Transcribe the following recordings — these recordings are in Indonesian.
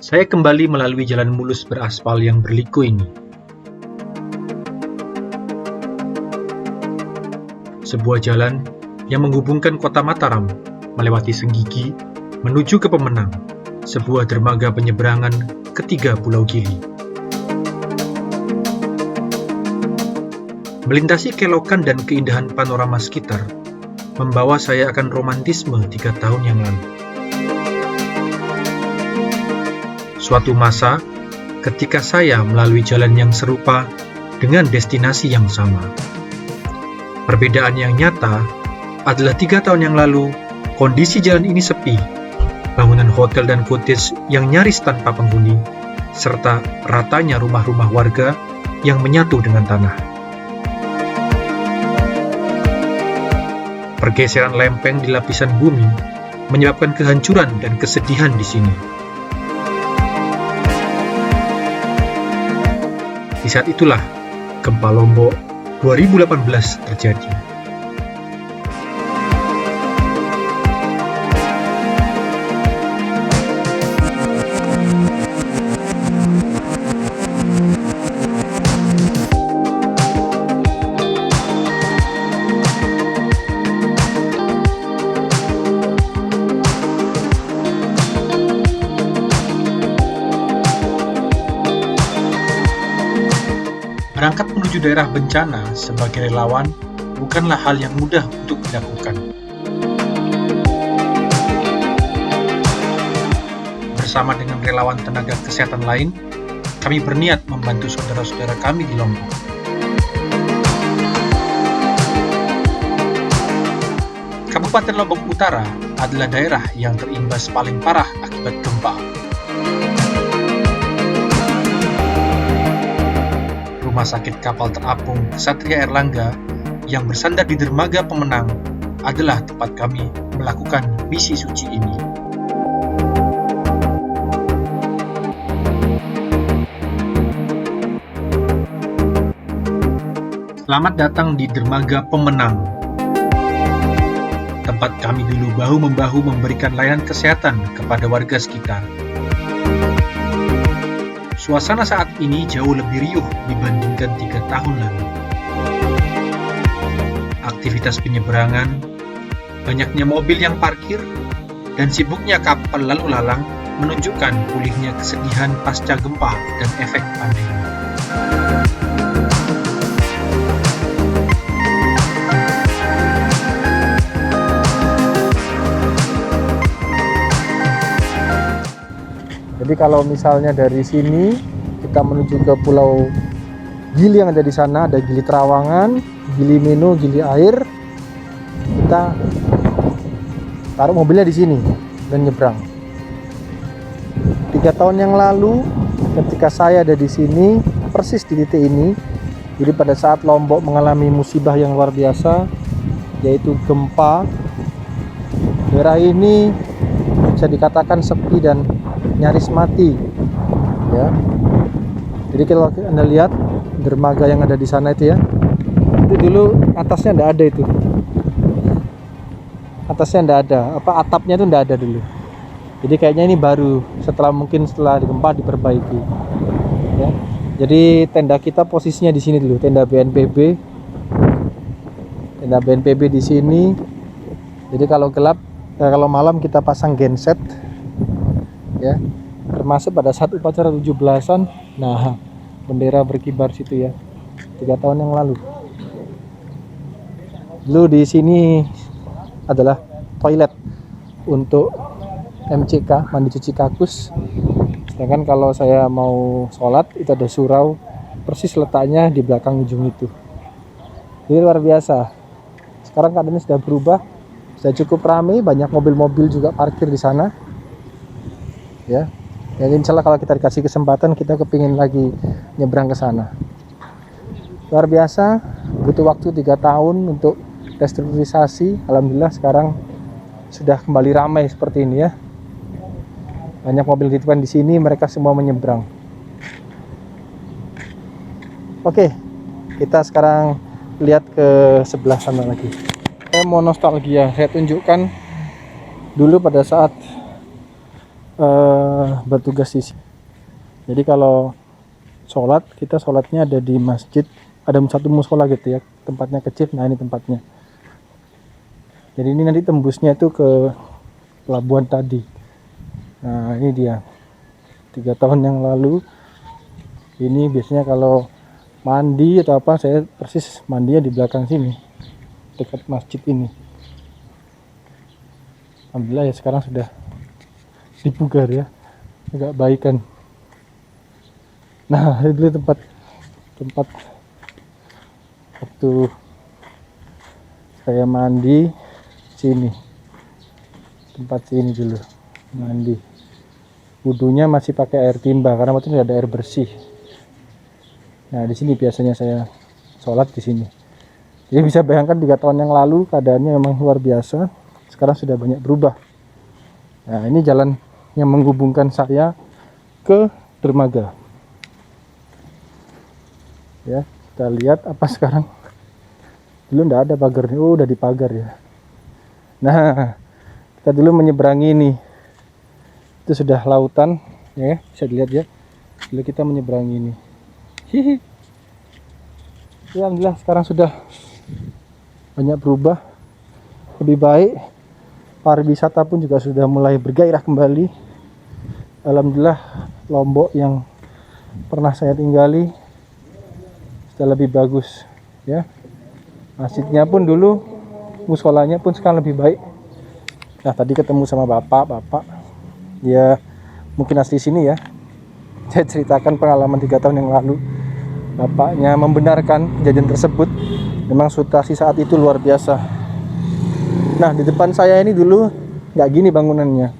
Saya kembali melalui jalan mulus beraspal yang berliku ini. Sebuah jalan yang menghubungkan kota Mataram, melewati Senggigi, menuju ke Pemenang, sebuah dermaga penyeberangan ketiga Pulau Gili. Melintasi kelokan dan keindahan panorama sekitar, membawa saya akan romantisme 3 tahun yang lalu. Suatu masa, ketika saya melalui jalan yang serupa dengan destinasi yang sama. Perbedaan yang nyata adalah 3 tahun yang lalu, kondisi jalan ini sepi, bangunan hotel dan cottage yang nyaris tanpa penghuni, serta ratanya rumah-rumah warga yang menyatu dengan tanah. Pergeseran lempeng di lapisan bumi menyebabkan kehancuran dan kesedihan di sini. Di saat itulah gempa Lombok 2018 terjadi. Berangkat menuju daerah bencana sebagai relawan bukanlah hal yang mudah untuk dilakukan. Bersama dengan relawan tenaga kesehatan lain, kami berniat membantu saudara-saudara kami di Lombok. Kabupaten Lombok Utara adalah daerah yang terimbas paling parah akibat gempa. Rumah sakit kapal terapung Satria Erlangga yang bersandar di dermaga Pemenang adalah tempat kami melakukan misi suci ini. Selamat datang di dermaga Pemenang. Tempat kami dulu bahu-membahu memberikan layanan kesehatan kepada warga sekitar. Suasana saat ini jauh lebih riuh dibandingkan 3 tahun lalu. Aktivitas penyeberangan, banyaknya mobil yang parkir, dan sibuknya kapal lalu lalang menunjukkan pulihnya kesedihan pasca gempa dan efek pandemi. Jadi kalau misalnya dari sini kita menuju ke Pulau Gili yang ada di sana, ada Gili Trawangan, Gili Meno, Gili Air. Kita taruh mobilnya di sini dan nyebrang. 3 tahun yang lalu, ketika saya ada di sini, persis di titik ini, jadi pada saat Lombok mengalami musibah yang luar biasa, yaitu gempa, daerah ini bisa dikatakan sepi dan nyaris mati, ya. Jadi kalau Anda lihat dermaga yang ada di sana itu ya, itu dulu atasnya ndak ada itu, atasnya ndak ada, atapnya itu ndak ada dulu. Jadi kayaknya ini baru setelah gempa diperbaiki, ya. Jadi tenda kita posisinya di sini dulu, tenda BNPB di sini. Jadi kalau kalau malam kita pasang genset, ya, termasuk pada saat upacara 17-an, nah bendera berkibar situ ya, 3 tahun yang lalu. Dulu di sini adalah toilet untuk MCK, mandi cuci kakus. Sedangkan kalau saya mau sholat itu ada surau, persis letaknya di belakang ujung itu. Jadi luar biasa. Sekarang keadaannya sudah berubah, sudah cukup ramai, banyak mobil-mobil juga parkir di sana. Ya, jadi insya Allah kalau kita dikasih kesempatan kita kepingin lagi nyebrang ke sana. Luar biasa, butuh waktu 3 tahun untuk restrukturisasi. Alhamdulillah sekarang sudah kembali ramai seperti ini ya. Banyak mobil titipan di sini, mereka semua menyeberang. Oke, kita sekarang lihat ke sebelah sana lagi. Saya mau nostalgia, saya tunjukkan dulu pada saat bertugas di sini. Jadi kalau sholat, kita sholatnya ada di masjid, ada satu musola gitu ya, tempatnya kecil. Nah ini tempatnya. Jadi ini nanti tembusnya itu ke pelabuhan tadi. Nah ini dia, 3 tahun yang lalu. Ini biasanya kalau mandi atau apa, saya persis mandinya di belakang sini, dekat masjid ini. Alhamdulillah ya sekarang sudah dipugar ya, agak baikan. Nah ini dulu tempat waktu saya mandi, sini tempat sini dulu mandi. Wudunya masih pakai air timba karena waktu itu tidak ada air bersih. Nah di sini biasanya saya sholat di sini. Jadi bisa bayangkan 3 tahun yang lalu keadaannya memang luar biasa. Sekarang sudah banyak berubah. Nah ini jalan yang menghubungkan saya ke dermaga. Ya kita lihat apa sekarang. Dulu tidak ada pagarnya, udah dipagar ya. Nah kita dulu menyeberangi ini, itu sudah lautan ya, bisa dilihat ya. Dulu kita menyeberangi ini. Hihi. Ya, alhamdulillah sekarang sudah banyak berubah, lebih baik. Pariwisata pun juga sudah mulai bergairah kembali. Alhamdulillah Lombok yang pernah saya tinggali sudah lebih bagus ya. Masjidnya pun dulu, musholanya pun sekarang lebih baik. Nah tadi ketemu sama bapak, dia mungkin asli sini ya. Saya ceritakan pengalaman 3 tahun yang lalu. Bapaknya membenarkan kejadian tersebut. Memang situasi saat itu luar biasa. Nah di depan saya ini dulu nggak gini bangunannya.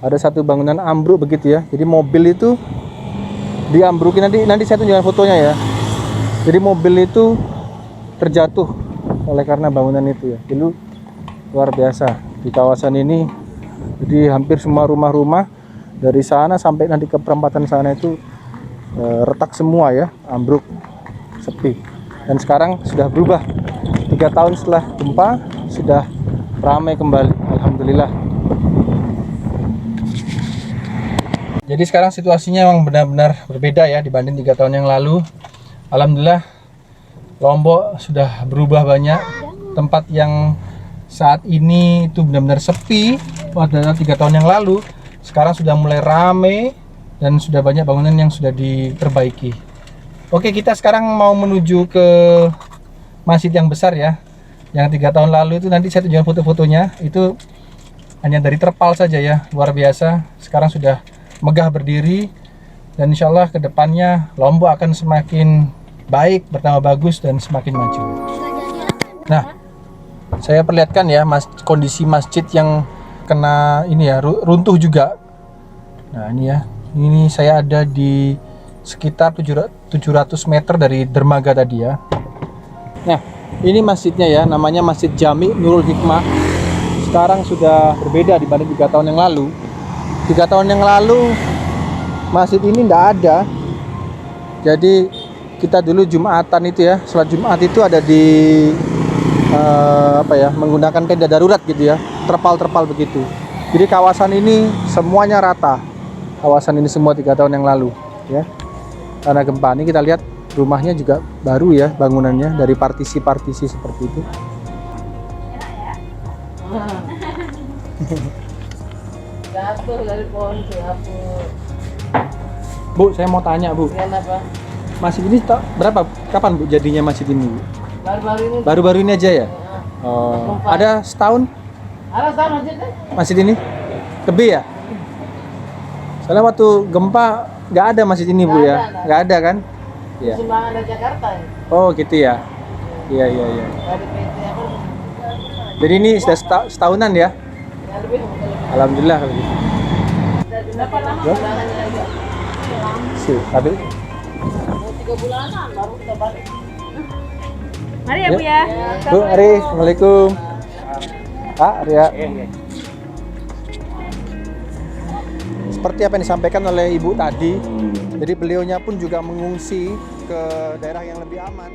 Ada satu bangunan ambruk begitu ya. Jadi mobil itu diambrukin, nanti saya tunjukkan fotonya ya. Jadi mobil itu terjatuh oleh karena bangunan itu ya. Dulu luar biasa di kawasan ini. Jadi hampir semua rumah-rumah dari sana sampai nanti ke perempatan sana itu retak semua ya, ambruk, sepi. Dan sekarang sudah berubah. 3 tahun setelah gempa sudah ramai kembali, alhamdulillah. Jadi sekarang situasinya memang benar-benar berbeda ya dibanding 3 tahun yang lalu. Alhamdulillah Lombok sudah berubah banyak. Tempat yang saat ini itu benar-benar sepi pada 3 tahun yang lalu, sekarang sudah mulai rame dan sudah banyak bangunan yang sudah diperbaiki. Oke, kita sekarang mau menuju ke masjid yang besar ya. Yang 3 tahun lalu itu nanti saya tunjukkan foto-fotonya. Itu hanya dari terpal saja ya, luar biasa. Sekarang sudah megah berdiri. Dan insya Allah kedepannya Lombok akan semakin baik, bertambah bagus dan semakin maju. Nah, saya perlihatkan ya kondisi masjid yang kena ini ya, runtuh juga. Nah ini ya, ini saya ada di sekitar 700 meter dari dermaga tadi ya. Nah ini masjidnya ya, namanya Masjid Jami Nurul Hikmah. Sekarang sudah berbeda dibanding 3 tahun yang lalu. 3 tahun yang lalu masjid ini tidak ada. Jadi kita dulu Jumatan itu ya, sholat Jumat itu ada di menggunakan tenda darurat gitu ya, terpal-terpal begitu. Jadi kawasan ini semuanya rata. Kawasan ini semua 3 tahun yang lalu ya. Karena gempa ini kita lihat rumahnya juga baru ya, bangunannya dari partisi-partisi seperti itu. Jatuh dari pohon jatuh. Bu, saya mau tanya Bu. Kenapa? Masjid ini berapa? Kapan Bu jadinya masjid ini Bu? Baru-baru ini. Baru-baru ini aja ya? Oh, ada setahun Ada sama masjidnya? masjid ini? Lebih ya? Soalnya waktu gempa nggak ada masjid ini Bu ya? Nggak ada kan? Iya. Sumbangan dari Jakarta ya. Oh gitu ya? Iya. Dari PT apa? Jadi ini sudah setahunan ya? Ya lebih. Alhamdulillah kalau gitu. Berapa lama Ya. bulanannya aja? Tapi 3 bulanan baru kita balik. Mari ya Bu ya. Bu, Ari, Assalamualaikum. Pak, Arya. Seperti apa yang disampaikan oleh Ibu tadi, jadi beliaunya pun juga mengungsi ke daerah yang lebih aman.